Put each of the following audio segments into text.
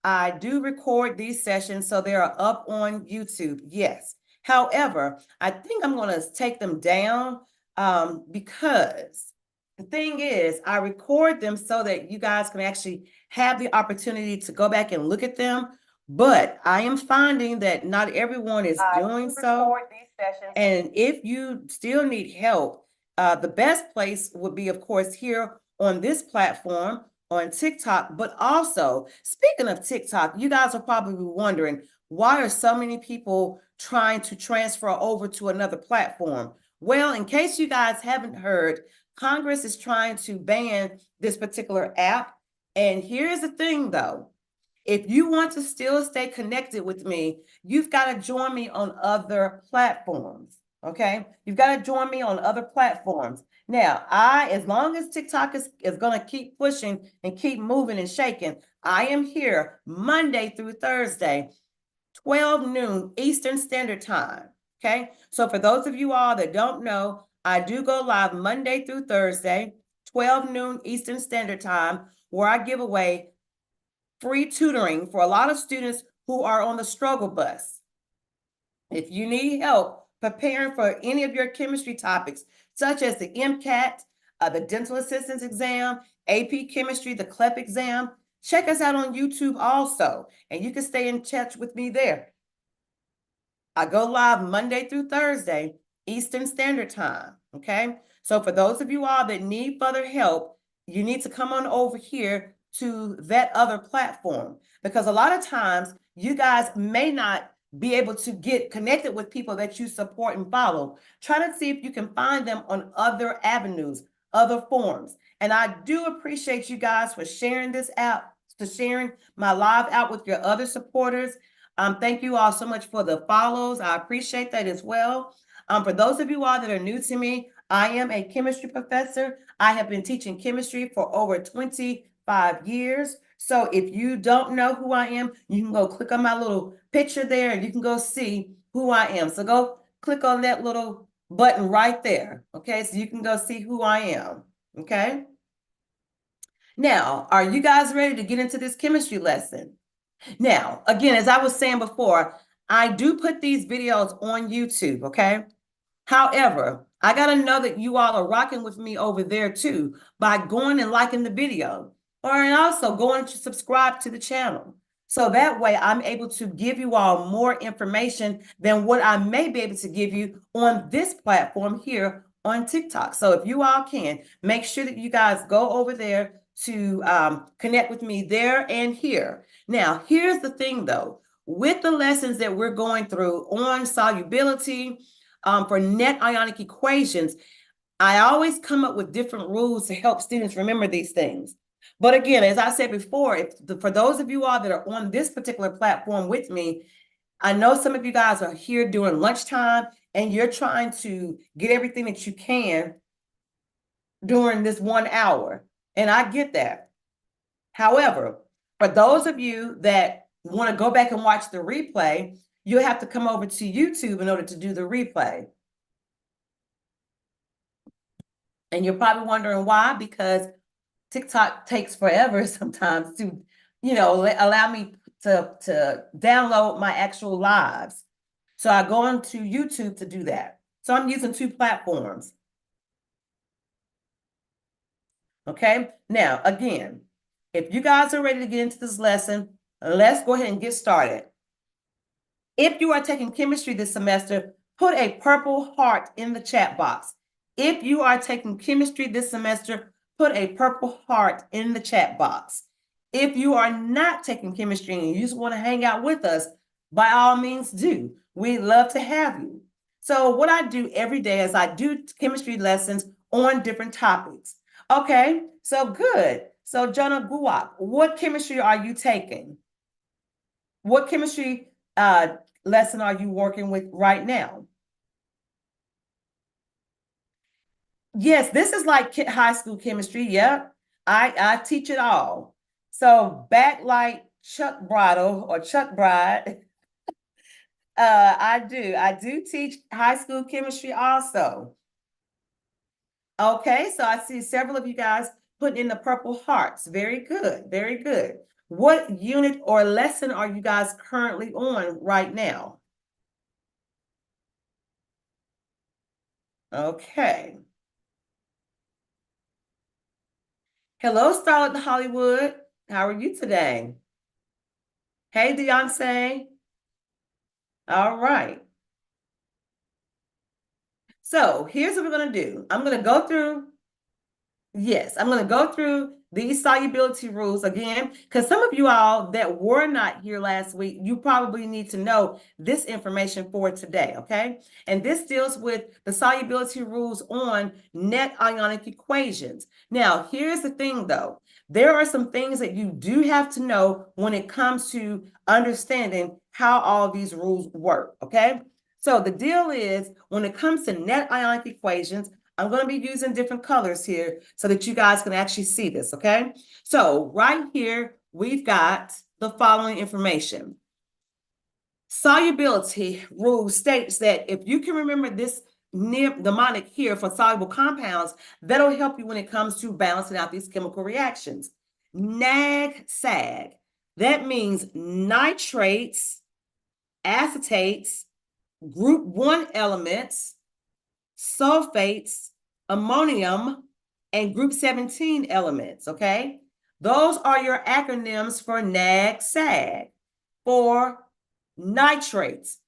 I do record these sessions, so they are up on YouTube, yes. However, I think I'm going to take them down because the thing is, I record them so that you guys can actually have the opportunity to go back and look at them. But I am finding that not everyone is doing so. And if you still need help, the best place would be, of course, here on this platform on TikTok. But also, speaking of TikTok, you guys are probably wondering, why are so many people trying to transfer over to another platform? Well, in case you guys haven't heard, Congress is trying to ban this particular app. And here's the thing, though. If you want to still stay connected with me, you've got to join me on other platforms. Okay. You've got to join me on other platforms. Now, as long as TikTok is going to keep pushing and keep moving and shaking, I am here Monday through Thursday, 12 noon Eastern Standard Time. Okay. So for those of you all that don't know, I do go live Monday through Thursday, 12 noon Eastern Standard Time, where I give away free tutoring for a lot of students who are on the struggle bus. If you need help preparing for any of your chemistry topics, such as the MCAT, the dental assistance exam, AP chemistry, the CLEP exam, check us out on YouTube also, and you can stay in touch with me there. I go live Monday through Thursday, Eastern Standard Time, okay? So for those of you all that need further help, you need to come on over here to that other platform, because a lot of times you guys may not be able to get connected with people that you support and follow. Try to see if you can find them on other avenues, other forums. And I do appreciate you guys for sharing this out, for sharing my live out with your other supporters. Thank you all so much for the follows. I appreciate that as well. For those of you all that are new to me, I am a chemistry professor. I have been teaching chemistry for over 25 years. So if you don't know who I am, you can go click on my little picture there and you can go see who I am. So go click on that little button right there. Okay, so you can go see who I am. Okay. Now, are you guys ready to get into this chemistry lesson? Now, again, as I was saying before, I do put these videos on YouTube, okay? However, I got to know that you all are rocking with me over there too by going and liking the video, and also going to subscribe to the channel. So that way I'm able to give you all more information than what I may be able to give you on this platform here on TikTok. So if you all can, make sure that you guys go over there to connect with me there and here. Now, here's the thing though, with the lessons that we're going through on solubility, for net ionic equations, I always come up with different rules to help students remember these things. But again, as I said before, for those of you all that are on this particular platform with me, I know some of you guys are here during lunchtime and you're trying to get everything that you can during this 1 hour. And I get that. However, for those of you that want to go back and watch the replay, you'll have to come over to YouTube in order to do the replay. And you're probably wondering why, because TikTok takes forever sometimes to, allow me to download my actual lives. So I go onto YouTube to do that. So I'm using two platforms. Okay, now again, if you guys are ready to get into this lesson, let's go ahead and get started. If you are taking chemistry this semester, put a purple heart in the chat box. If you are taking chemistry this semester, put a purple heart in the chat box. If you are not taking chemistry and you just want to hang out with us, by all means do. We'd love to have you. So what I do every day is I do chemistry lessons on different topics. Okay, so good. So Jonah Guwak, what chemistry are you taking? What chemistry lesson are you working with right now? Yes, this is like high school chemistry. Yeah, I teach it all. So backlight Chuck Bridle or Chuck Bride. I do teach high school chemistry also. Okay, so I see several of you guys putting in the purple hearts. Very good, very good. What unit or lesson are you guys currently on right now? Okay. Hello, Starlet Hollywood. How are you today? Hey, Beyonce. All right. So here's what we're going to do. I'm going to go through Yes, I'm going to go through these solubility rules again, because some of you all that were not here last week, you probably need to know this information for today, okay? And this deals with the solubility rules on net ionic equations. Now, here's the thing though. There are some things that you do have to know when it comes to understanding how all these rules work, okay? So the deal is, when it comes to net ionic equations, I'm going to be using different colors here so that you guys can actually see this, okay? So right here, we've got the following information. Solubility rule states that if you can remember this mnemonic here for soluble compounds, that'll help you when it comes to balancing out these chemical reactions. NAG-SAG, that means nitrates, acetates, group 1 elements, sulfates, ammonium, and group 17 elements, okay? Those are your acronyms for NAG-SAG. For nitrates,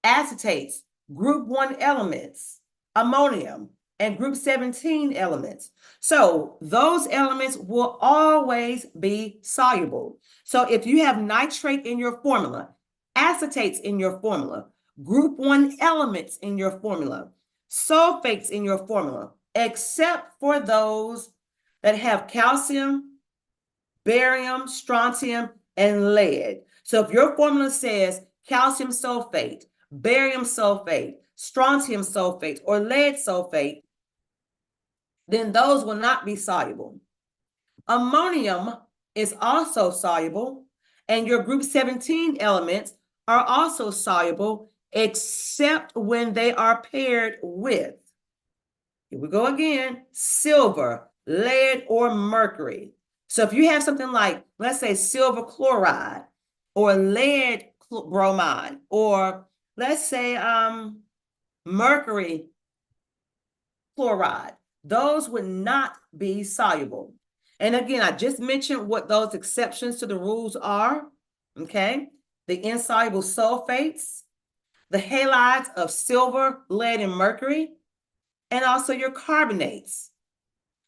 acetates, group 1 elements, ammonium, and group 17 elements. So those elements will always be soluble. So if you have nitrate in your formula, acetates in your formula, group 1 elements in your formula, sulfates in your formula, except for those that have calcium, barium, strontium, and lead. So if your formula says calcium sulfate, barium sulfate, strontium sulfate, or lead sulfate, then those will not be soluble. Ammonium is also soluble, and your group 17 elements are also soluble, except when they are paired with, here we go again, silver, lead, or mercury. So if you have something like, let's say, silver chloride or lead bromide, or let's say mercury chloride, those would not be soluble. And again, I just mentioned what those exceptions to the rules are, okay? The insoluble sulfates, the halides of silver, lead, and mercury, and also your carbonates.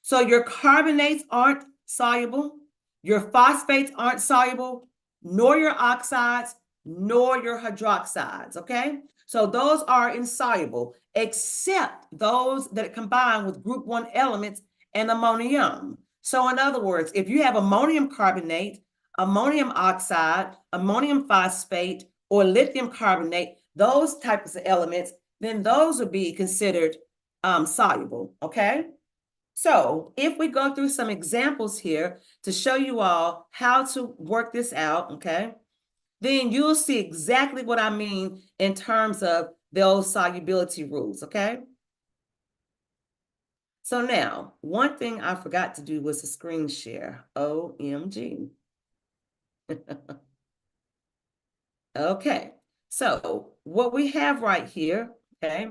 So your carbonates aren't soluble, your phosphates aren't soluble, nor your oxides, nor your hydroxides, okay? So those are insoluble, except those that combine with group 1 elements and ammonium. So in other words, if you have ammonium carbonate, ammonium oxide, ammonium phosphate, or lithium carbonate, those types of elements, then those would be considered soluble, okay? So if we go through some examples here to show you all how to work this out, okay, then you'll see exactly what I mean in terms of those solubility rules, okay? So now, one thing I forgot to do was a screen share. OMG. Okay, so what we have right here, okay,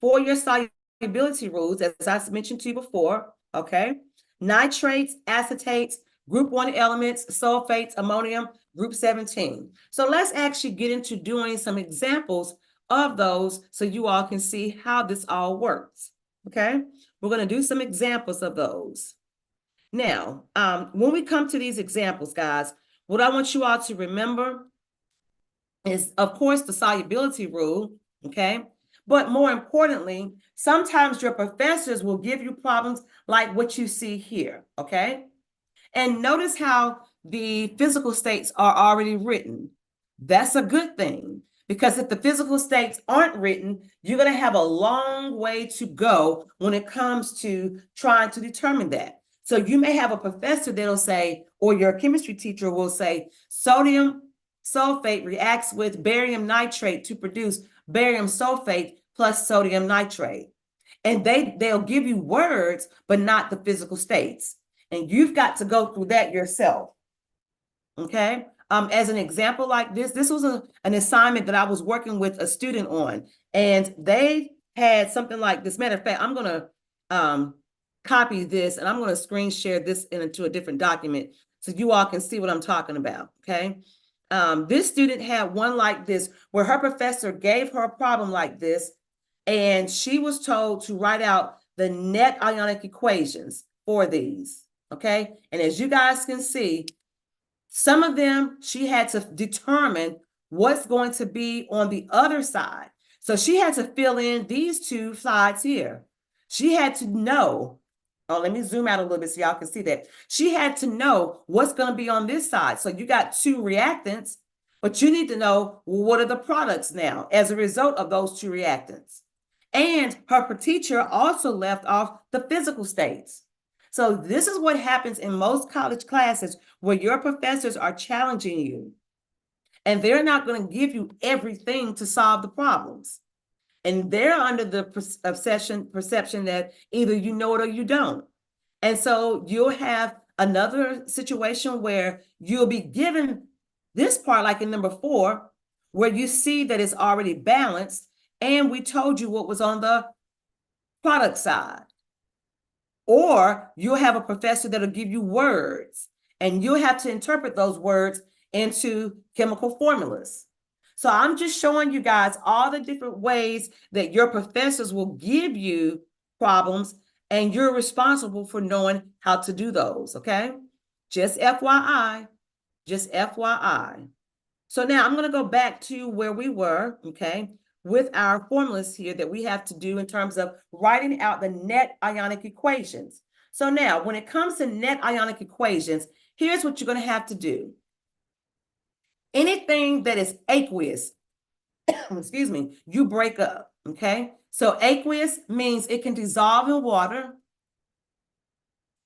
for your solubility rules, as I mentioned to you before, okay, nitrates, acetates, group 1 elements, sulfates, ammonium, group 17. So let's actually get into doing some examples of those so you all can see how this all works, okay? We're going to do some examples of those. Now, when we come to these examples, guys, what I want you all to remember is, of course, the solubility rule, okay? But more importantly, sometimes your professors will give you problems like what you see here, okay? And notice how the physical states are already written. That's a good thing, because if the physical states aren't written, you're going to have a long way to go when it comes to trying to determine that. So you may have a professor that'll say, or your chemistry teacher will say, sodium sulfate reacts with barium nitrate to produce barium sulfate plus sodium nitrate. And they'll give you words, but not the physical states. And you've got to go through that yourself. Okay. As an example like this was an assignment that I was working with a student on, and they had something like this. Matter of fact, I'm going to copy this and I'm going to screen share this into a different document so you all can see what I'm talking about. Okay. This student had one like this where her professor gave her a problem like this, and she was told to write out the net ionic equations for these. Okay. And as you guys can see, some of them she had to determine what's going to be on the other side. So she had to fill in these two sides here. She had to know, oh, let me zoom out a little bit so y'all can see that. She had to know what's going to be on this side. So you got two reactants, but you need to know, well, what are the products now as a result of those two reactants? And her teacher also left off the physical states. So this is what happens in most college classes where your professors are challenging you, and they're not going to give you everything to solve the problems. And they're under the perception that either you know it or you don't. And so you'll have another situation where you'll be given this part, like in number 4, where you see that it's already balanced, and we told you what was on the product side. Or you'll have a professor that'll give you words, and you'll have to interpret those words into chemical formulas. So I'm just showing you guys all the different ways that your professors will give you problems, and you're responsible for knowing how to do those, okay? Just FYI, just FYI. So now I'm going to go back to where we were, okay, with our formulas here that we have to do in terms of writing out the net ionic equations. So now when it comes to net ionic equations, here's what you're going to have to do. Anything that is aqueous, excuse me, you break up, okay? So aqueous means it can dissolve in water.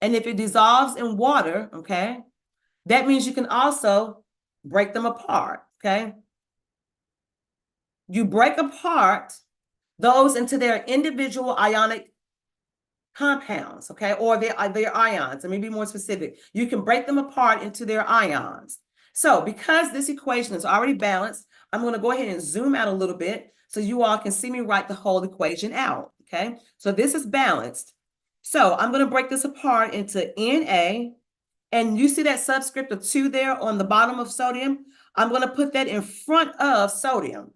And if it dissolves in water, okay, that means you can also break them apart, okay? You break apart those into their individual ionic compounds, okay, or their ions. Let me be more specific. You can break them apart into their ions. So because this equation is already balanced, I'm going to go ahead and zoom out a little bit so you all can see me write the whole equation out, okay? So this is balanced. So I'm going to break this apart into Na, and you see that subscript of 2 there on the bottom of sodium? I'm going to put that in front of sodium.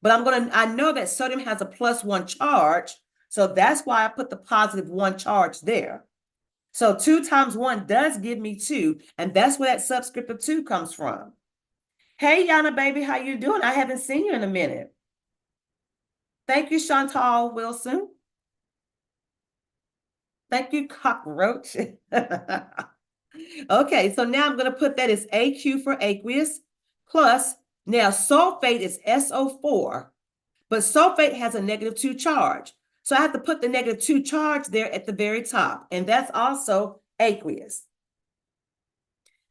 But I know that sodium has a +1 charge, so that's why I put the +1 charge there. So 2 times 1 does give me 2, and that's where that subscript of 2 comes from. Hey, Yana, baby, how you doing? I haven't seen you in a minute. Thank you, Chantal Wilson. Thank you, Cockroach. Okay, so now I'm going to put that as AQ for aqueous, plus, now sulfate is SO4, but sulfate has a -2 charge. So I have to put the -2 charge there at the very top, and that's also aqueous.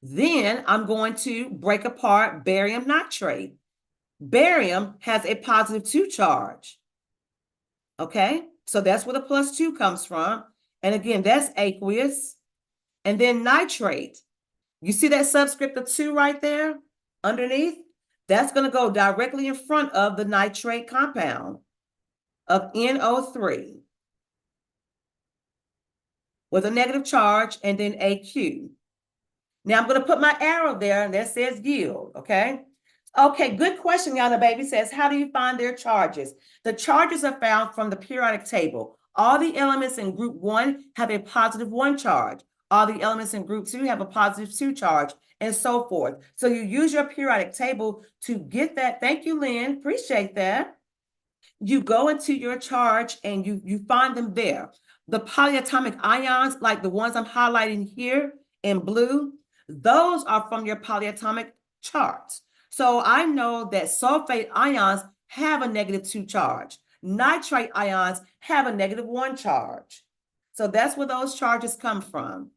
Then I'm going to break apart barium nitrate. Barium has a +2 charge. Okay, so that's where the +2 comes from. And again, that's aqueous. And then nitrate. You see that subscript of 2 right there underneath? That's going to go directly in front of the nitrate compound of NO3 with a negative charge and then AQ. Now I'm going to put my arrow there and that says yield, okay? Okay, good question, Yana Baby says, how do you find their charges? The charges are found from the periodic table. All the elements in group 1 have a +1 charge. All the elements in group 2 have a +2 charge, and so forth. So you use your periodic table to get that. Thank you, Lynn. Appreciate that. You go into your charge and you find them there. The polyatomic ions, like the ones I'm highlighting here in blue, those are from your polyatomic charts. So I know that sulfate ions have a -2 charge. Nitrate ions have a -1 charge. So that's where those charges come from.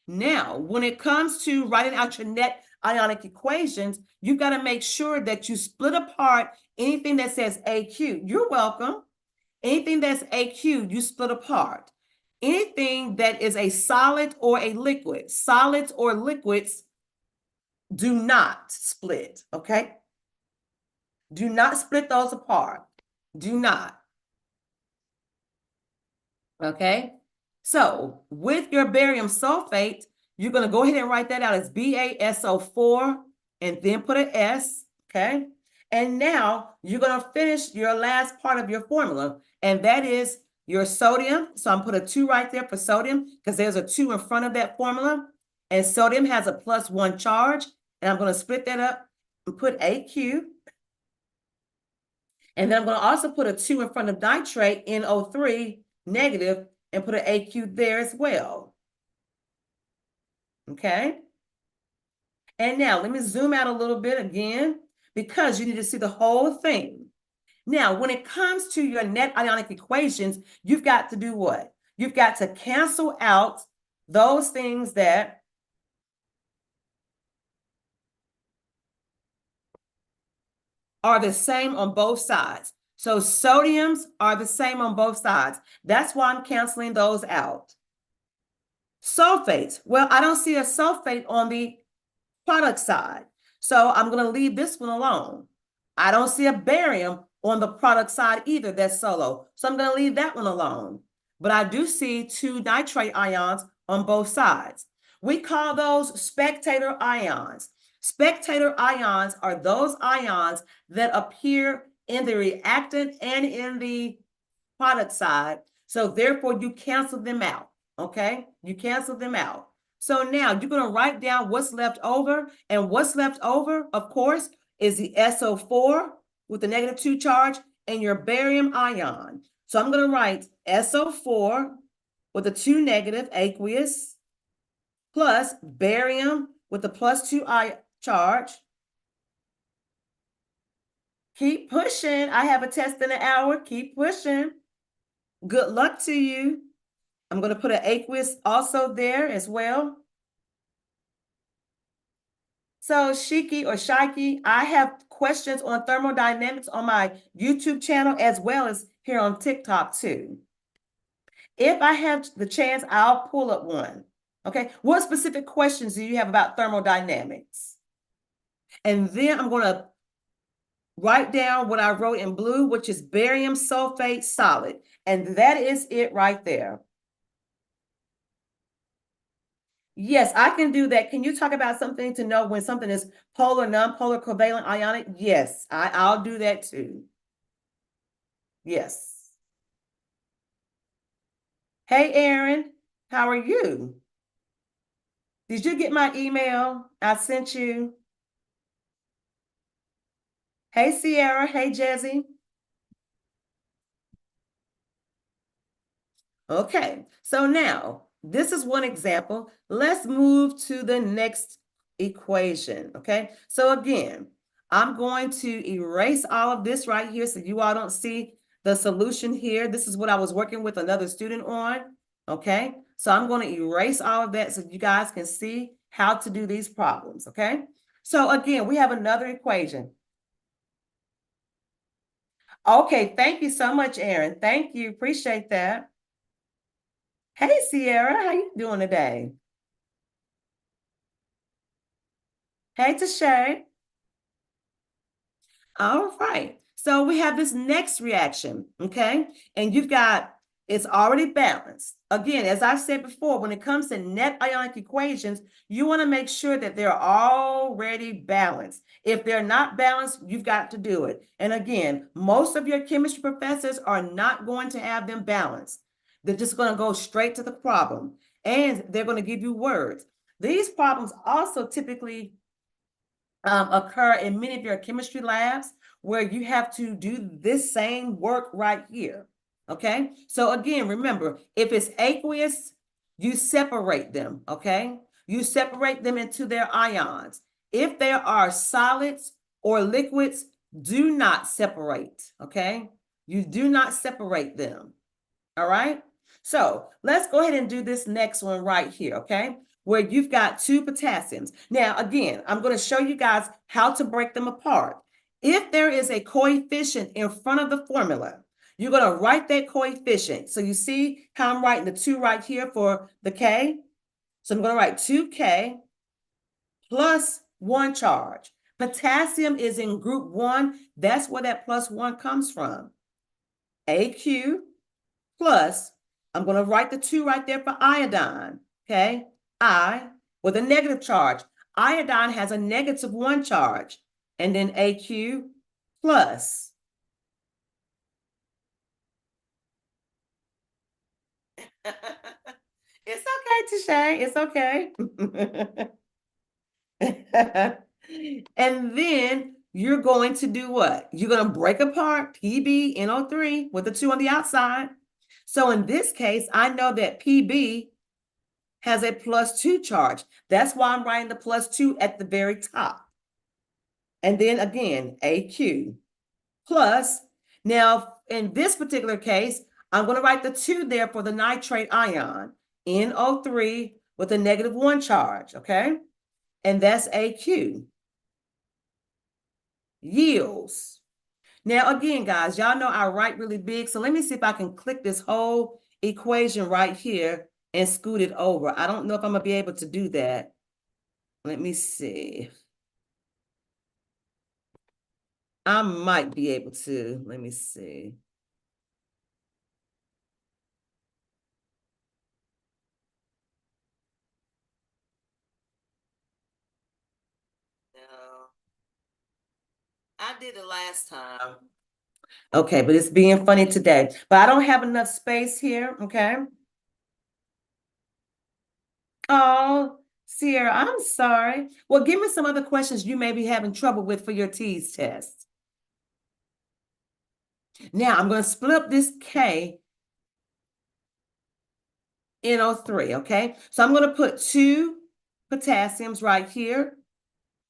Now, when it comes to writing out your net ionic equations, you've got to make sure that you split apart anything that says AQ. You're welcome. Anything that's AQ, you split apart. anything that is a solid or a liquid, solids or liquids do not split, okay? Do not split those apart. Do not. Okay? So with your barium sulfate, you're going to go ahead and write that out as BaSO4 and then put an S, okay? And now you're going to finish your last part of your formula, and that is your sodium. So I'm put a 2 right there for sodium because there's a 2 in front of that formula, and sodium has a +1 charge, and I'm going to split that up and put AQ. And then I'm going to also put a 2 in front of nitrate, NO3, negative, and put an AQ there as well. Okay? And now let me zoom out a little bit again because you need to see the whole thing. Now, when it comes to your net ionic equations, you've got to do what? You've got to cancel out those things that are the same on both sides. So sodiums are the same on both sides. That's why I'm canceling those out. Sulfates. Well, I don't see a sulfate on the product side. So I'm going to leave this one alone. I don't see a barium on the product side either that's solo. So I'm going to leave that one alone. But I do see 2 nitrate ions on both sides. We call those spectator ions. Spectator ions are those ions that appear in the reactant and in the product side. So therefore you cancel them out. Okay, you cancel them out. So now you're going to write down what's left over, and what's left over, of course, is the SO4 with the -2 charge and your barium ion. So I'm going to write SO4 with a 2 negative aqueous plus barium with the +2 charge. Keep pushing. I have a test in an hour. Keep pushing. Good luck to you. I'm going to put an aqueous also there as well. So Shiki or Shiki, I have questions on thermodynamics on my YouTube channel as well as here on TikTok too. If I have the chance, I'll pull up one. Okay, what specific questions do you have about thermodynamics? And then I'm going to write down what I wrote in blue, which is barium sulfate solid. And that is it right there. Yes, I can do that. Can you talk about something to know when something is polar, nonpolar, covalent, ionic? Yes, I'll do that too. Yes. Hey, Aaron, how are you? Did you get my email I sent you? Hey, Sierra. Hey, Jezzy. Okay, so now this is one example. Let's move to the next equation, okay? So again, I'm going to erase all of this right here so you all don't see the solution here. This is what I was working with another student on, okay? So I'm going to erase all of that so you guys can see how to do these problems, okay? So again, we have another equation. Okay, thank you so much, Aaron. Thank you, appreciate that. Hey, Sierra, how you doing today? Hey, Tashay. All right. So we have this next reaction, okay? And you've got, it's already balanced. Again, as I've said before, when it comes to net ionic equations, you want to make sure that they're already balanced. If they're not balanced, you've got to do it. And again, most of your chemistry professors are not going to have them balanced. They're just going to go straight to the problem, and they're going to give you words. These problems also typically occur in many of your chemistry labs where you have to do this same work right here. Okay, so again, remember, if it's aqueous, you separate them. Okay, you separate them into their ions. If there are solids or liquids, do not separate. Okay, you do not separate them. All right, so let's go ahead and do this next one right here. Okay, where you've got 2 potassiums. Now, again, I'm going to show you guys how to break them apart. If there is a coefficient in front of the formula, you're going to write that coefficient. So you see how I'm writing the 2 right here for the K? So I'm going to write 2K plus 1 charge. Potassium is in group 1. That's where that plus 1 comes from. AQ plus, I'm going to write the 2 right there for iodine, okay? I with a negative charge. Iodine has a negative 1 charge. And then AQ plus. It's okay, Tishay. It's okay. And then you're going to do what? You're going to break apart PbNO3 with the 2 on the outside. So in this case, I know that Pb has a plus 2 charge. That's why I'm writing the plus 2 at the very top. And then again, AQ plus. Now, in this particular case, I'm going to write the 2 there for the nitrate ion, NO3 with a negative 1 charge, okay? And that's AQ. Yields. Now, again, guys, y'all know I write really big, so let me see if I can click this whole equation right here and scoot it over. I don't know if I'm going to be able to do that. Let me see. I might be able to. Let me see. No, I did it last time. Okay, but it's being funny today. But I don't have enough space here, okay? Oh, Sierra, I'm sorry. Well, give me some other questions you may be having trouble with for your TEAS test. Now, I'm going to split up this K NO3, okay? So I'm going to put 2 potassiums right here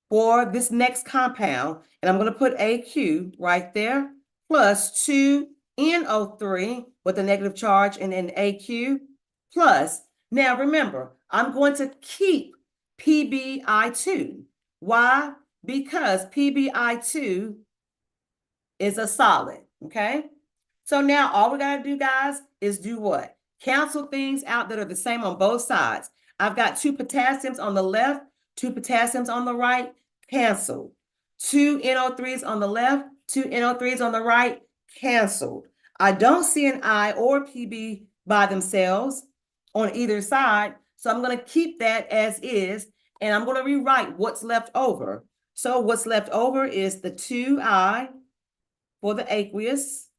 for this next compound, and I'm going to put AQ right there, plus 2 NO3 with a negative charge, and then AQ plus. Now, remember, I'm going to keep PbI2. Why? Because PbI2 is a solid, okay? So now all we got to do, guys, is do what? Cancel things out that are the same on both sides. I've got 2 potassiums on the left, 2 potassiums on the right, canceled. 2 NO3s on the left, 2 NO3s on the right, canceled. I don't see an I or Pb by themselves on either side, so I'm going to keep that as is, and I'm going to rewrite what's left over. So what's left over is the 2I for the aqueous,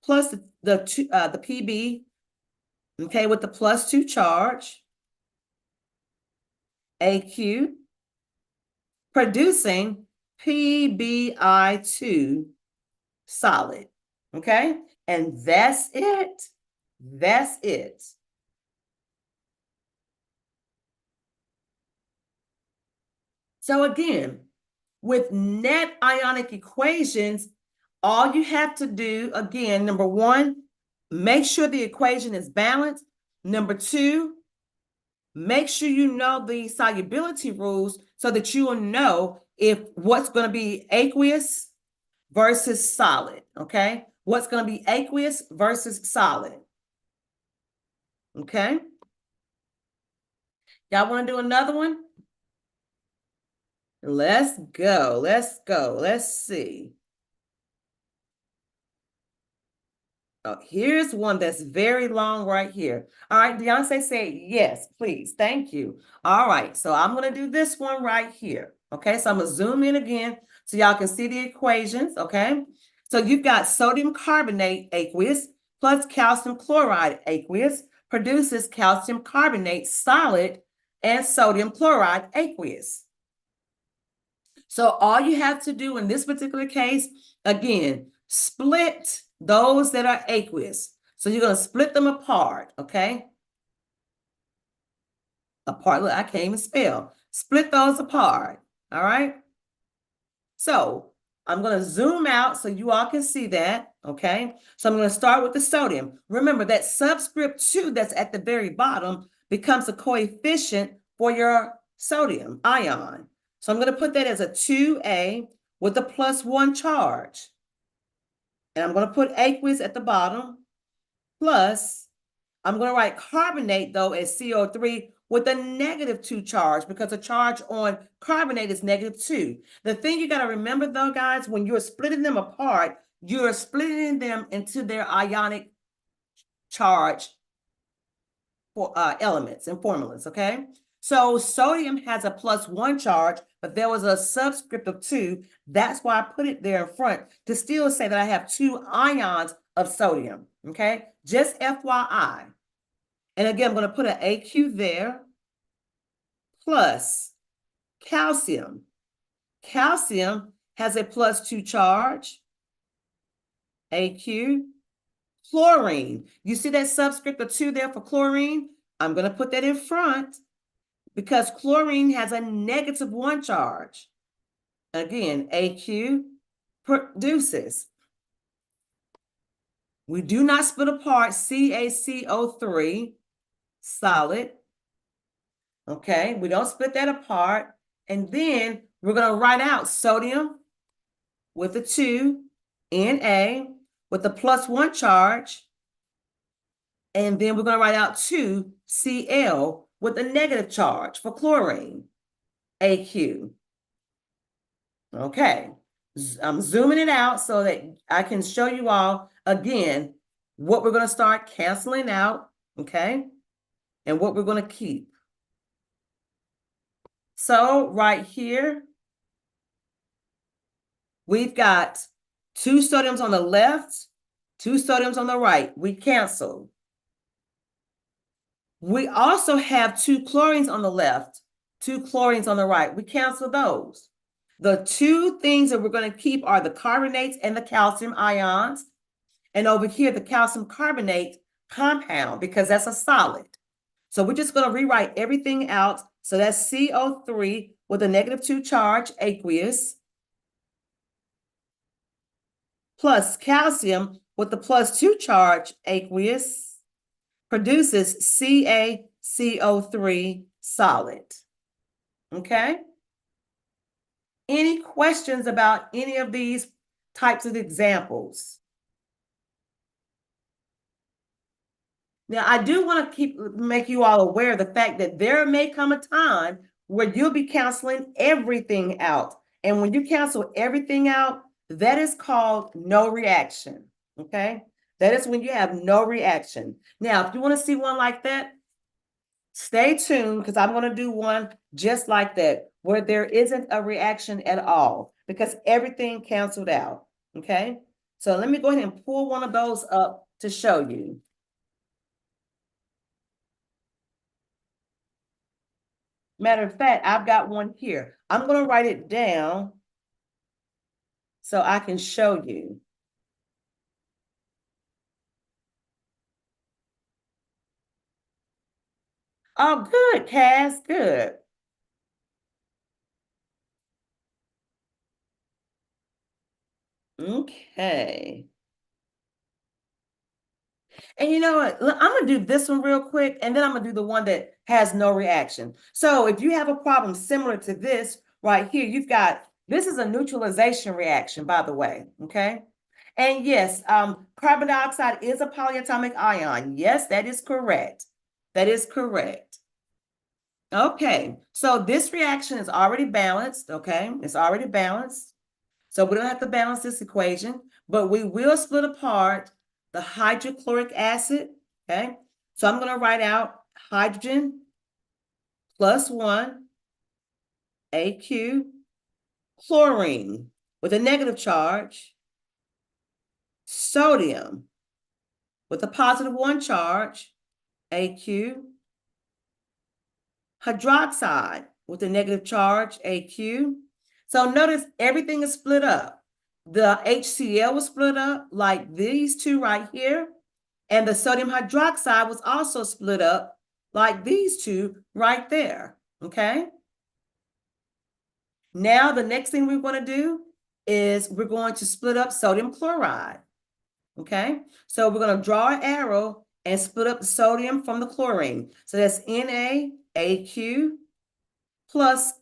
plus the Pb, okay, with the plus 2 charge, AQ, producing PbI2 solid, okay? And that's it. That's it. So again, with net ionic equations, all you have to do, again, number 1, make sure the equation is balanced. Number 2, make sure you know the solubility rules so that you will know if what's going to be aqueous versus solid, okay? What's going to be aqueous versus solid, okay? Y'all want to do another one? Let's go. Let's go. Let's see. Oh, here's one that's very long right here. All right, Beyonce say yes, please. Thank you. All right, so I'm going to do this one right here. Okay, so I'm going to zoom in again so y'all can see the equations, okay? So you've got sodium carbonate aqueous plus calcium chloride aqueous produces calcium carbonate solid and sodium chloride aqueous. So all you have to do in this particular case, again, split those that are aqueous. So you're going to split them apart, okay? Apart, look, I can't even spell. Split those apart, all right? So I'm going to zoom out so you all can see that, okay? So I'm going to start with the sodium. Remember that subscript 2 that's at the very bottom becomes a coefficient for your sodium ion. So I'm going to put that as a 2A with a plus 1 charge. and I'm going to put aqueous at the bottom, plus I'm going to write carbonate, though, as CO3 with a -2 charge, because the charge on carbonate is -2. The thing you got to remember, though, guys, when you're splitting them apart, you're splitting them into their ionic charge for elements and formulas, okay? So sodium has a +1 charge, but there was a subscript of 2. That's why I put it there in front, to still say that I have 2 ions of sodium, okay? Just FYI. And again, I'm going to put an AQ there, plus calcium. Calcium has a +2 charge, AQ. Chlorine, you see that subscript of 2 there for chlorine? I'm going to put that in front because chlorine has a -1 charge. Again, AQ produces. We do not split apart CaCO3, solid. Okay, we don't split that apart. And then we're going to write out sodium with a 2, Na with a +1 charge. And then we're going to write out 2Cl with a negative charge for chlorine, AQ. Okay, I'm zooming it out so that I can show you all again what we're going to start canceling out, okay, and what we're going to keep. So right here, we've got 2 sodiums on the left, 2 sodiums on the right. We cancel. We also have 2 chlorines on the left, 2 chlorines on the right. We cancel those. The 2 things that we're going to keep are the carbonates and the calcium ions. And over here, the calcium carbonate compound, because that's a solid. So we're just going to rewrite everything out. So that's CO3 with a -2 charge, aqueous, plus calcium with the +2 charge, aqueous, produces CaCO3 solid. Okay? Any questions about any of these types of examples? Now, I do want to make you all aware of the fact that there may come a time where you'll be canceling everything out. And when you cancel everything out, that is called no reaction. Okay? That is when you have no reaction. Now, if you want to see one like that, stay tuned, because I'm going to do one just like that, where there isn't a reaction at all, because everything canceled out. Okay? So let me go ahead and pull one of those up to show you. Matter of fact, I've got one here. I'm going to write it down so I can show you. Oh, good, Cass, good. Okay. And you know what? I'm going to do this one real quick, and then I'm going to do the one that has no reaction. So if you have a problem similar to this right here, you've got, this is a neutralization reaction, by the way, okay? And yes, carbon dioxide is a polyatomic ion. Yes, that is correct. That is correct. Okay, so this reaction is already balanced, okay? It's already balanced. So we don't have to balance this equation, but we will split apart the hydrochloric acid, okay? So I'm going to write out hydrogen +1, AQ, chlorine with a negative charge, sodium with a +1 charge, AQ, hydroxide with a negative charge, AQ. So notice everything is split up. The HCl was split up like these two right here. And the sodium hydroxide was also split up like these two right there. Okay. Now the next thing we're going to do is we're going to split up sodium chloride. Okay. So we're going to draw an arrow and split up the sodium from the chlorine. So that's NaAQ plus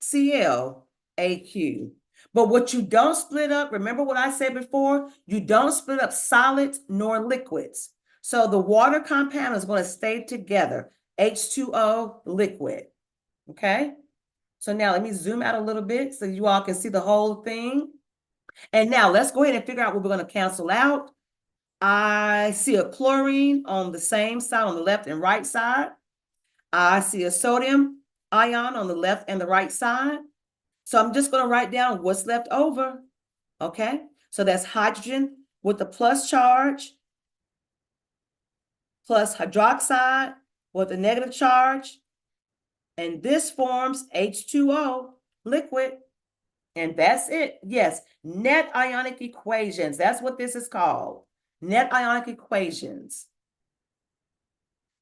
Cl, AQ. But what you don't split up, remember what I said before? You don't split up solids nor liquids. So the water compound is going to stay together, H2O liquid, okay? So now let me zoom out a little bit so you all can see the whole thing. And now let's go ahead and figure out what we're going to cancel out. I see a chlorine on the same side, on the left and right side. I see a sodium ion on the left and the right side. So I'm just going to write down what's left over. Okay, so that's hydrogen with the plus charge, plus hydroxide with a negative charge. And this forms H2O liquid. And that's it. Yes, net ionic equations. That's what this is called. Net ionic equations.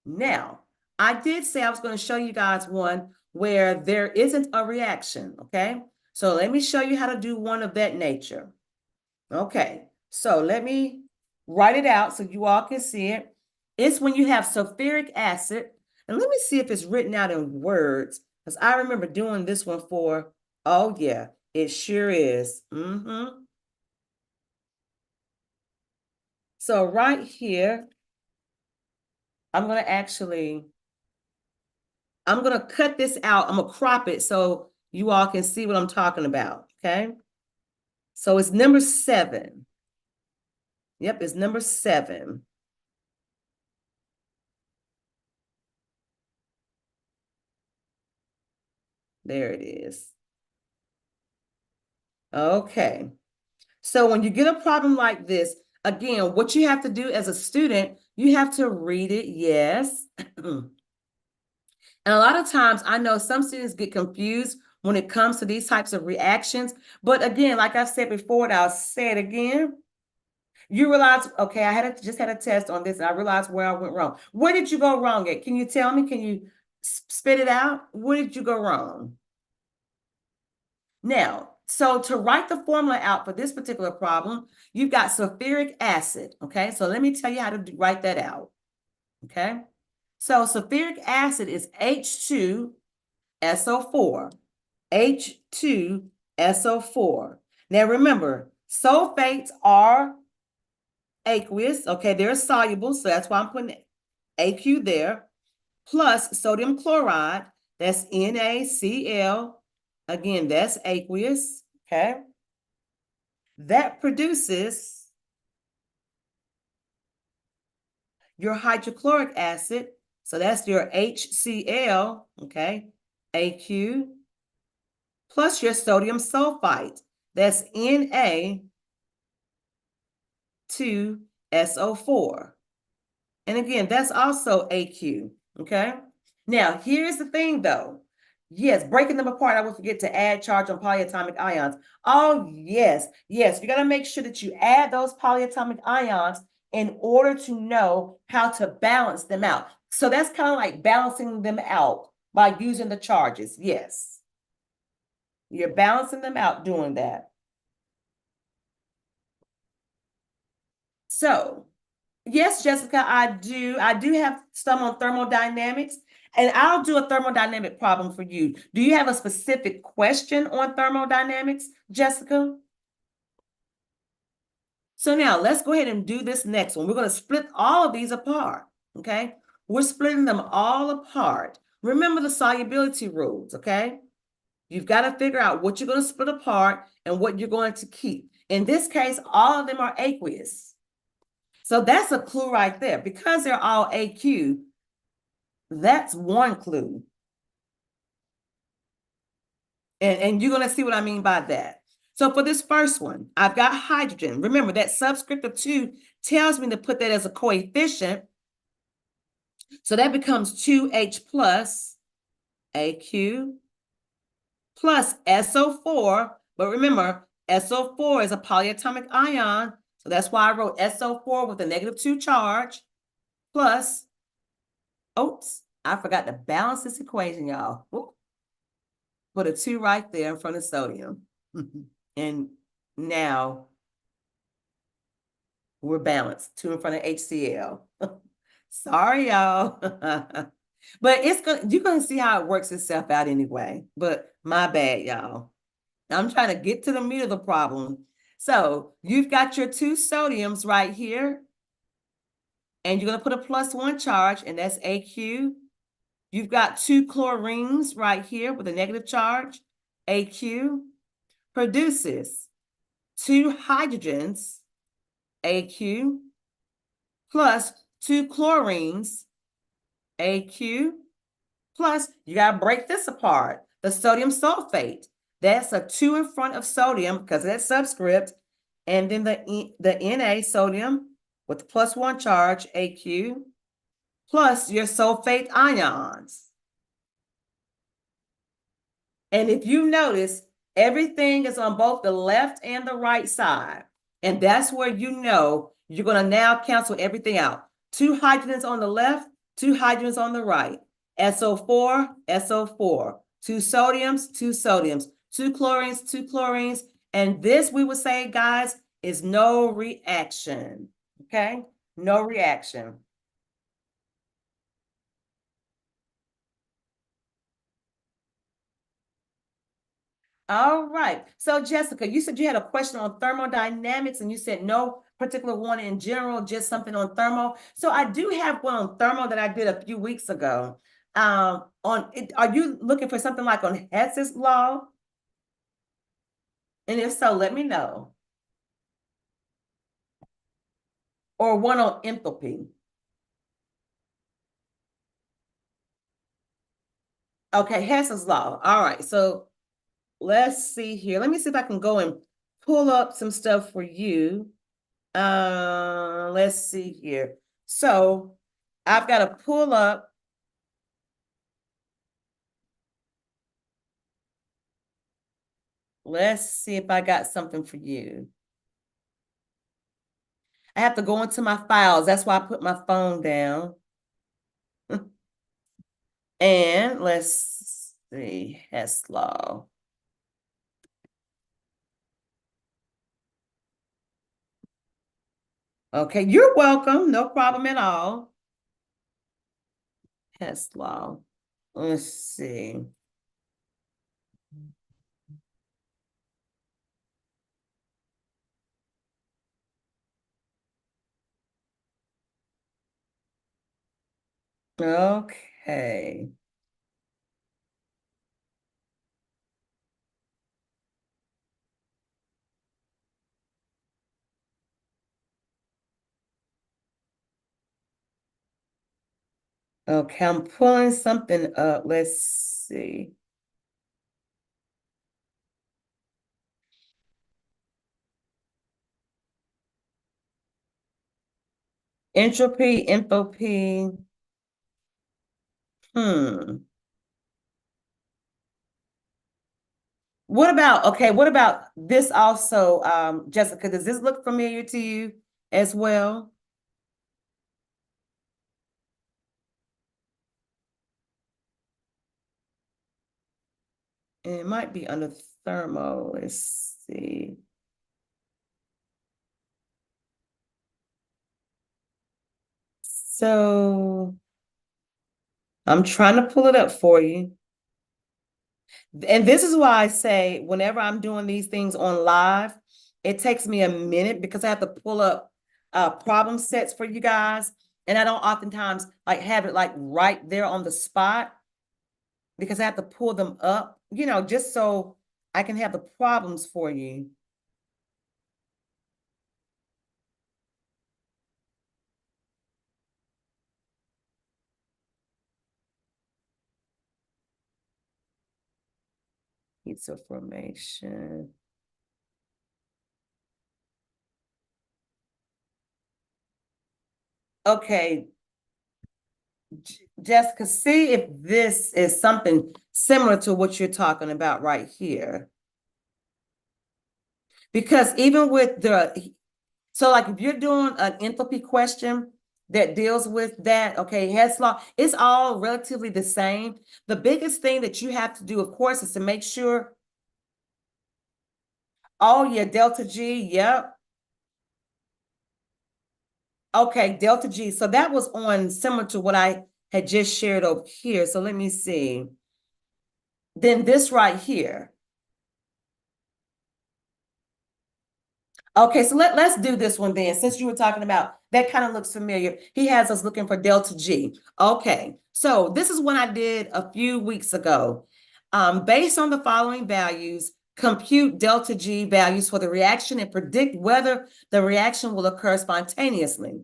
Now, I did say I was going to show you guys one where there isn't a reaction, okay? So let me show you how to do one of that nature. Okay, so let me write it out so you all can see it. It's when you have sulfuric acid, and let me see if it's written out in words, because I remember doing this one for, oh yeah, it sure is. So right here, I'm going to cut this out. I'm going to crop it so you all can see what I'm talking about, okay? So it's number 7. Yep, it's number 7. There it is. Okay. So when you get a problem like this, again, what you have to do as a student, you have to read it, yes. And a lot of times I know some students get confused when it comes to these types of reactions. But again, like I said before, and I'll say it again, you realize, okay, just had a test on this and I realized where I went wrong. Where did you go wrong at? Can you tell me? Can you spit it out? Where did you go wrong? Now, so to write the formula out for this particular problem, you've got sulfuric acid, okay? So let me tell you how to write that out, okay? So sulfuric acid is H2SO4, H2SO4. Now remember, sulfates are aqueous, okay? They're soluble, so that's why I'm putting AQ there, plus sodium chloride, that's NaCl. Again, that's aqueous, okay? That produces your hydrochloric acid, so that's your HCl, okay? AQ, plus your sodium sulfite, that's Na2SO4. And again, that's also AQ, okay? Now, here's the thing though. Yes, breaking them apart, I will forget to add charge on polyatomic ions. Oh, yes, yes. You got to make sure that you add those polyatomic ions in order to know how to balance them out. So that's kind of like balancing them out by using the charges. Yes. You're balancing them out doing that. So, yes, Jessica, I do have some on thermodynamics. And I'll do a thermodynamic problem for you. Do you have a specific question on thermodynamics, Jessica? So now let's go ahead and do this next one. We're going to split all of these apart, okay? We're splitting them all apart. Remember the solubility rules, okay? You've got to figure out what you're going to split apart and what you're going to keep. In this case, all of them are aqueous. So that's a clue right there. Because they're all AQ, that's one clue. And you're going to see what I mean by that. So for this first one, I've got hydrogen. Remember, that subscript of 2 tells me to put that as a coefficient. So that becomes 2H plus AQ plus SO4. But remember, SO4 is a polyatomic ion. So that's why I wrote SO4 with a -2 charge plus, oops, I forgot to balance this equation, y'all. Put a 2 right there in front of sodium. And now we're balanced. 2 in front of HCl. Sorry, y'all. But you're gonna see how it works itself out anyway. But my bad, y'all. I'm trying to get to the meat of the problem. So you've got your two sodiums right here, and you're going to put a +1 charge, and that's AQ. You've got two chlorines right here with a negative charge, AQ, produces two hydrogens, AQ, plus two chlorines, AQ, plus you got to break this apart. The sodium sulfate, that's a 2 in front of sodium because of that subscript, and then the Na sodium with the +1 charge, AQ, plus your sulfate ions. And if you notice, everything is on both the left and the right side. And that's where you know you're going to now cancel everything out. Two hydrogens on the left, two hydrogens on the right. SO4, SO4. Two sodiums, two sodiums. Two chlorines, two chlorines. And this, we would say, guys, is no reaction. Okay? No reaction. All right. So, Jessica, you said you had a question on thermodynamics, and you said no particular one in general, just something on thermo. So, I do have one on thermo that I did a few weeks ago. On it, are you looking for something like on Hess's law? And if so, let me know. Or one on enthalpy. Okay, Hess's law. All right. So, let's see here. Let me see if I can go and pull up some stuff for you. Let's see here. So I've got to pull up. Let's see if I got something for you. I have to go into my files. That's why I put my phone down. And let's see, Hess law. Okay, you're welcome. No problem at all. Hess law. Let's see. Okay. Okay, I'm pulling something up. Let's see. Entropy, enthalpy. What about this also, Jessica, does this look familiar to you as well? And it might be under thermo. Let's see. So I'm trying to pull it up for you. And this is why I say whenever I'm doing these things on live, it takes me a minute because I have to pull up problem sets for you guys. And I don't oftentimes like have it like right there on the spot because I have to pull them up, just so I can have the problems for you. Pizza formation. Okay, Jessica, see if this is something similar to what you're talking about right here. Because even with so like if you're doing an enthalpy question that deals with that, okay, Hess law, it's all relatively the same. The biggest thing that you have to do, of course, is to make sure, oh yeah, delta G, yep. Okay, delta G. So that was on similar to what I had just shared over here. So let me see. Then this right here. Okay, so let's do this one then. Since you were talking about that kind of looks familiar. He has us looking for delta G. Okay, so this is one I did a few weeks ago. Based on the following values, compute delta G values for the reaction and predict whether the reaction will occur spontaneously.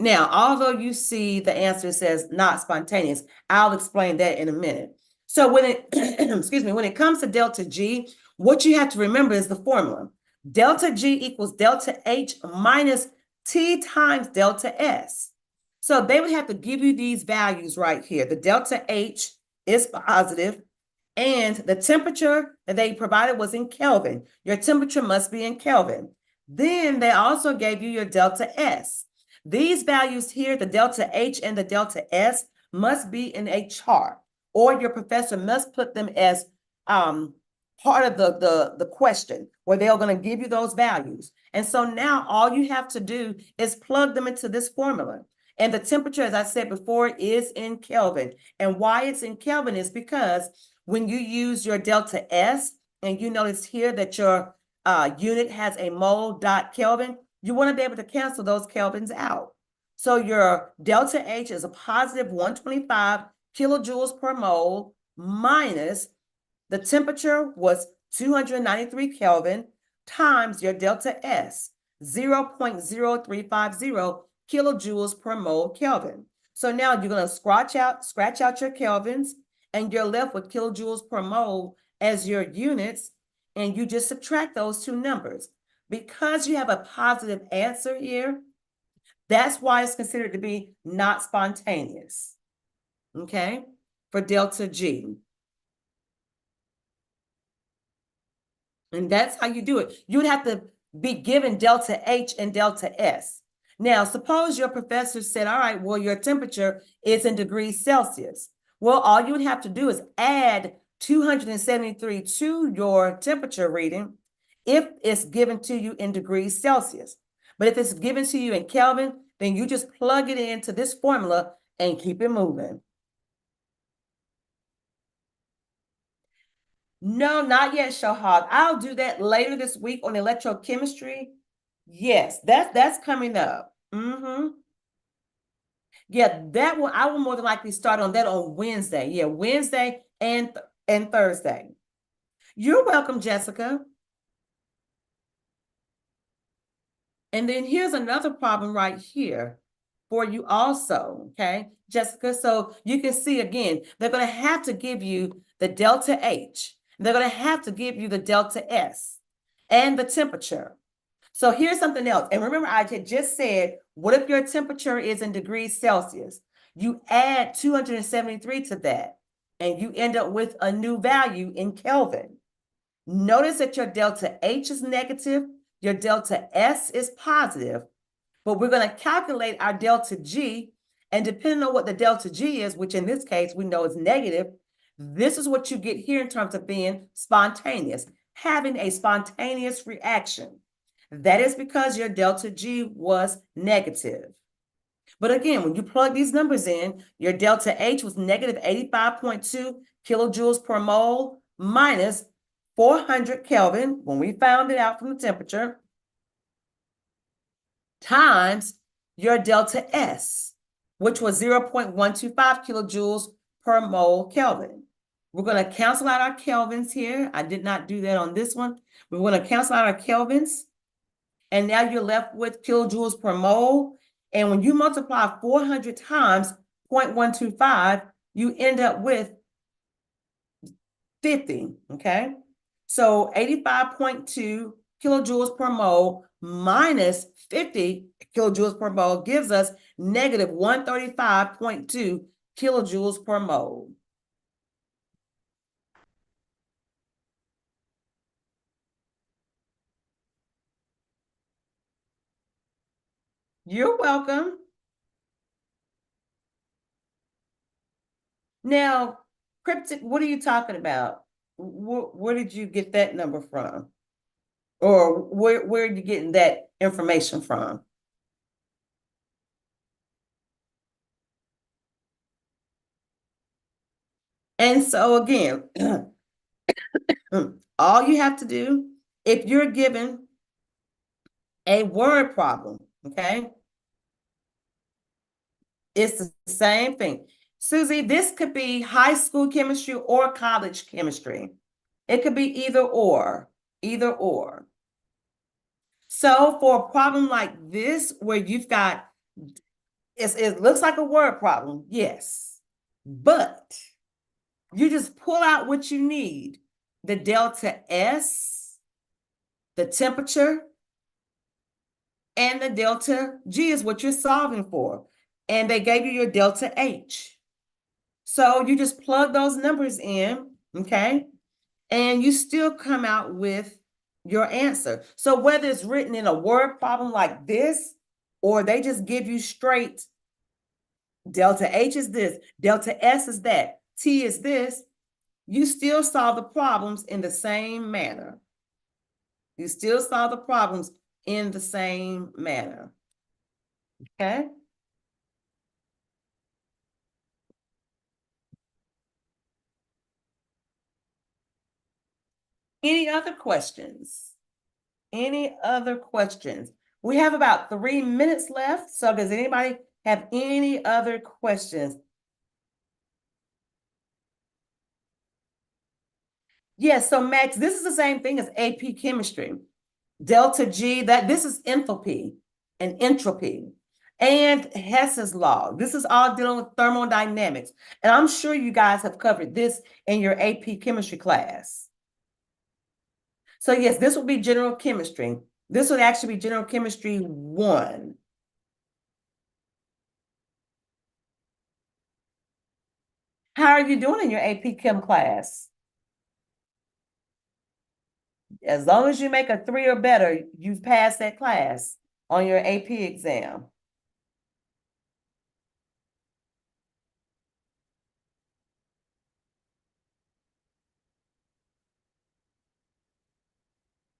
Now, although you see the answer says not spontaneous, I'll explain that in a minute. So when it, excuse me, when it comes to delta G, what you have to remember is the formula. Delta G equals delta H minus T times delta S. So they would have to give you these values right here. The delta H is positive, and the temperature that they provided was in Kelvin. Your temperature must be in Kelvin. Then they also gave you your delta S. These values here, the delta H and the delta S, must be in a chart, or your professor must put them as part of the question where they're going to give you those values. And so now all you have to do is plug them into this formula. And the temperature, as I said before, is in Kelvin. And why it's in Kelvin is because when you use your delta S, and you notice here that your unit has a mole dot Kelvin, you want to be able to cancel those kelvins out. So your delta H is a positive 125 kilojoules per mole minus the temperature was 293 Kelvin times your delta S, 0.0350 kilojoules per mole Kelvin. So now you're going to scratch out your kelvins, and you're left with kilojoules per mole as your units, and you just subtract those two numbers. Because you have a positive answer here, that's why it's considered to be not spontaneous, okay, for delta G. And that's how you do it. You would have to be given delta H and delta S. Now, suppose your professor said, all right, well, your temperature is in degrees Celsius. Well, all you would have to do is add 273 to your temperature reading if it's given to you in degrees Celsius. But if it's given to you in Kelvin, then you just plug it into this formula and keep it moving. No, not yet, Shohag. I'll do that later this week on electrochemistry. Yes, that's coming up. Yeah, that one I will more than likely start on that on Wednesday. Yeah, Wednesday and Thursday. You're welcome, Jessica. And then here's another problem right here for you also, okay, Jessica? So you can see again, they're going to have to give you the delta H. They're going to have to give you the delta S and the temperature. So here's something else. And remember, I had just said, what if your temperature is in degrees Celsius? You add 273 to that, and you end up with a new value in Kelvin. Notice that your delta H is negative, your delta S is positive, but we're going to calculate our delta G, and depending on what the delta G is, which in this case we know is negative, this is what you get here in terms of being spontaneous, having a spontaneous reaction. That is because your delta G was negative. But again, when you plug these numbers in, your delta H was negative 85.2 kilojoules per mole minus 400 Kelvin, when we found it out from the temperature, times your delta S, which was 0.125 kilojoules per mole Kelvin. We're going to cancel out our kelvins here. I did not do that on this one. We're going to cancel out our kelvins. And now you're left with kilojoules per mole. And when you multiply 400 times 0.125, you end up with 50, okay? So 85.2 kilojoules per mole minus 50 kilojoules per mole gives us negative 135.2 kilojoules per mole. You're welcome. Now, cryptic, what are you talking about? Where did you get that number from? Or where are you getting that information from? And so again, all you have to do, if you're given A word problem, okay? It's the same thing. Susie, this could be high school chemistry or college chemistry. It could be either or, either or. So for a problem like this, where you've got, it looks like a word problem, yes, but you just pull out what you need. The delta S, the temperature, and the delta G is what you're solving for. And they gave you your delta H. So you just plug those numbers in, okay? And you still come out with your answer. So whether it's written in a word problem like this, or they just give you straight delta H is this, delta S is that, T is this, you still solve the problems in the same manner. You still solve the problems in the same manner. Okay? Any other questions? Any other questions? We have about 3 minutes left. So does anybody have any other questions? Yes, so Max, this is the same thing as AP chemistry. Delta G, this is enthalpy and entropy and Hess's law. This is all dealing with thermodynamics. And I'm sure you guys have covered this in your AP chemistry class. So yes, this will be general chemistry. This would actually be general chemistry 1. How are you doing in your AP Chem class? As long as you make a 3 or better, you've passed that class on your AP exam.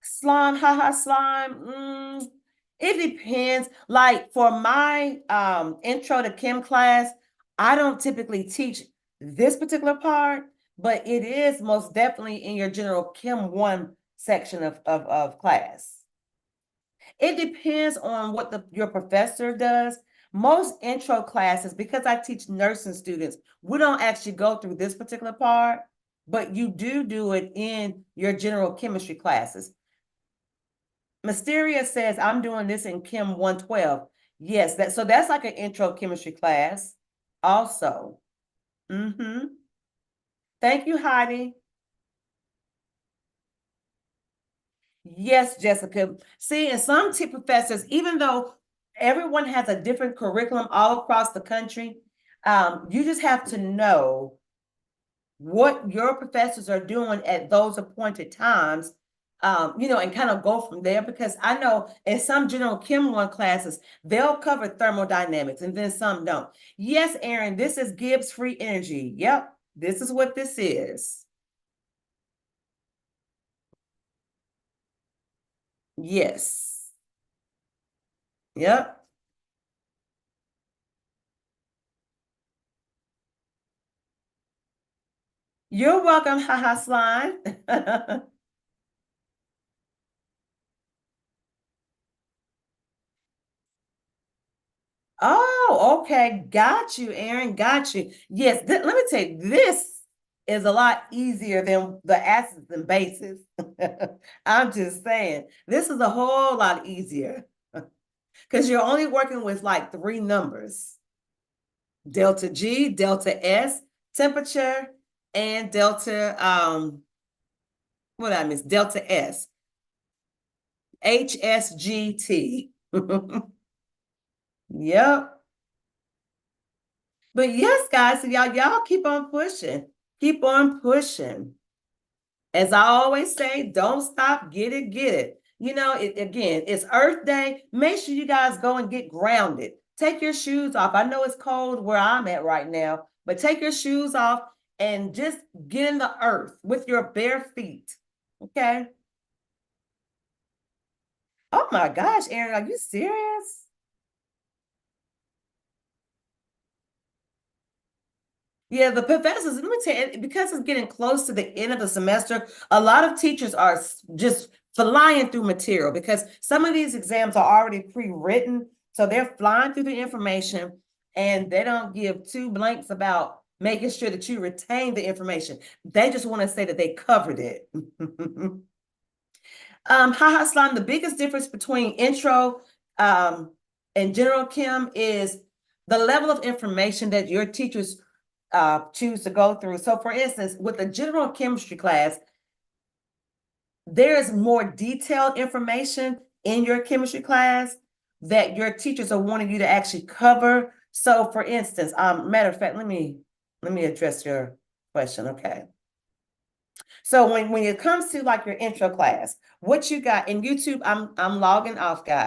Slime, haha, slime. It depends. Like for my intro to chem class, I don't typically teach this particular part, but it is most definitely in your general chem 1 section of class. It depends on what your professor does. Most intro classes, because I teach nursing students, we don't actually go through this particular part, but you do it in your general chemistry classes. Mysteria says, I'm doing this in Chem 112. Yes, so that's like an intro chemistry class also. Thank you, Heidi. Yes, Jessica. See, and some professors, even though everyone has a different curriculum all across the country, you just have to know what your professors are doing at those appointed times, and kind of go from there, because I know in some general Chem 1 classes, they'll cover thermodynamics and then some don't. Yes, Aaron, this is Gibbs free energy. Yep, this is what this is. Yes. Yep. You're welcome, haha slime. Oh, okay. Got you, Aaron. Got you. Yes, let me tell you, this is a lot easier than the acids and bases. I'm just saying, this is a whole lot easier because you're only working with like 3 numbers: delta G, delta S, temperature, and delta, what I miss, delta S, HSGT. Yep. But yes, guys, so y'all keep on pushing. Keep on pushing. As I always say, don't stop, get it, get it. Again, it's Earth Day. Make sure you guys go and get grounded. Take your shoes off. I know it's cold where I'm at right now, but take your shoes off and just get in the earth with your bare feet. Okay? Oh my gosh, Aaron, are you serious? Yeah, the professors, let me tell you, because it's getting close to the end of the semester, a lot of teachers are just flying through material, because some of these exams are already pre-written. So they're flying through the information and they don't give two blanks about making sure that you retain the information. They just want to say that they covered it. Haha Slime, the biggest difference between intro and general chem is the level of information that your teachers choose to go through. So for instance, with the general chemistry class, there's more detailed information in your chemistry class that your teachers are wanting you to actually cover. So for instance, matter of fact, let me address your question. Okay. So when it comes to like your intro class, what you got in YouTube, I'm logging off, guys.